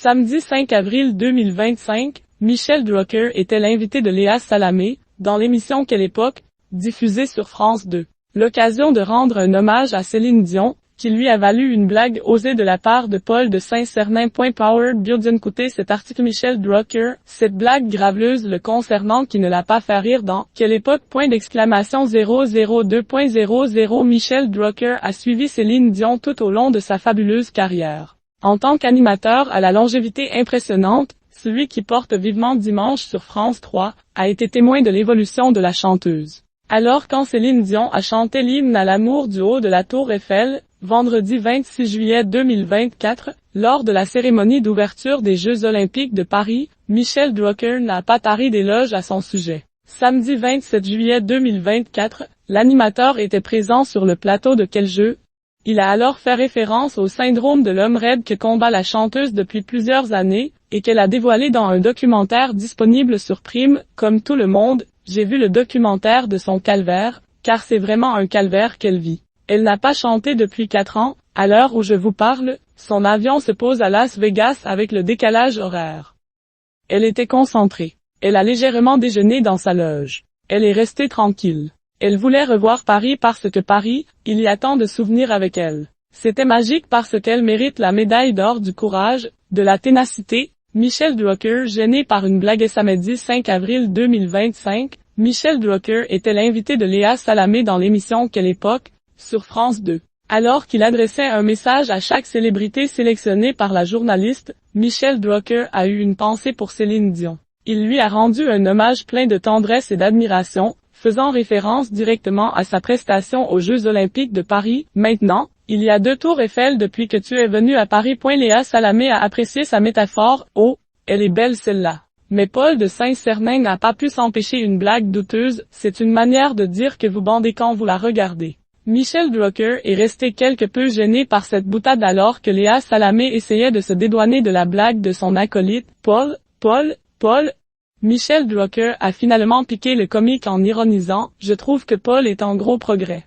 Samedi 5 avril 2025, Michel Drucker était l'invité de Léa Salamé, dans l'émission Quelle époque, diffusée sur France 2. L'occasion de rendre un hommage à Céline Dion, qui lui a valu une blague osée de la part de Paul de Saint-Cernin. Powered Birdien. Écoutez cet article. Michel Drucker, cette blague graveleuse le concernant qui ne l'a pas fait rire dans Quelle époque? 002.00 Michel Drucker a suivi Céline Dion tout au long de sa fabuleuse carrière. En tant qu'animateur à la longévité impressionnante, celui qui porte vivement dimanche sur France 3, a été témoin de l'évolution de la chanteuse. Alors quand Céline Dion a chanté l'hymne à l'amour du haut de la Tour Eiffel, vendredi 26 juillet 2024, lors de la cérémonie d'ouverture des Jeux Olympiques de Paris, Michel Drucker n'a pas tari d'éloges à son sujet. Samedi 27 juillet 2024, l'animateur était présent sur le plateau de Quel jeu? Il a alors fait référence au syndrome de l'homme raide que combat la chanteuse depuis plusieurs années, et qu'elle a dévoilé dans un documentaire disponible sur Prime. Comme tout le monde, j'ai vu le documentaire de son calvaire, car c'est vraiment un calvaire qu'elle vit. Elle n'a pas chanté depuis 4 ans, à l'heure où je vous parle, son avion se pose à Las Vegas avec le décalage horaire. Elle était concentrée. Elle a légèrement déjeuné dans sa loge. Elle est restée tranquille. Elle voulait revoir Paris parce que Paris, il y a tant de souvenirs avec elle. C'était magique parce qu'elle mérite la médaille d'or du courage, de la ténacité. Michel Drucker gêné par une blague. Samedi 5 avril 2025, Michel Drucker était l'invité de Léa Salamé dans l'émission Quelle époque, sur France 2. Alors qu'il adressait un message à chaque célébrité sélectionnée par la journaliste, Michel Drucker a eu une pensée pour Céline Dion. Il lui a rendu un hommage plein de tendresse et d'admiration, faisant référence directement à sa prestation aux Jeux Olympiques de Paris. Maintenant, il y a 2 tours Eiffel depuis que tu es venu à Paris. Léa Salamé a apprécié sa métaphore. Oh, elle est belle celle-là. Mais Paul de Saint-Cernin n'a pas pu s'empêcher une blague douteuse. C'est une manière de dire que vous bandez quand vous la regardez. Michel Drucker est resté quelque peu gêné par cette boutade alors que Léa Salamé essayait de se dédouaner de la blague de son acolyte. Paul. Michel Drucker a finalement piqué le comique en ironisant « Je trouve que Paul est en gros progrès ».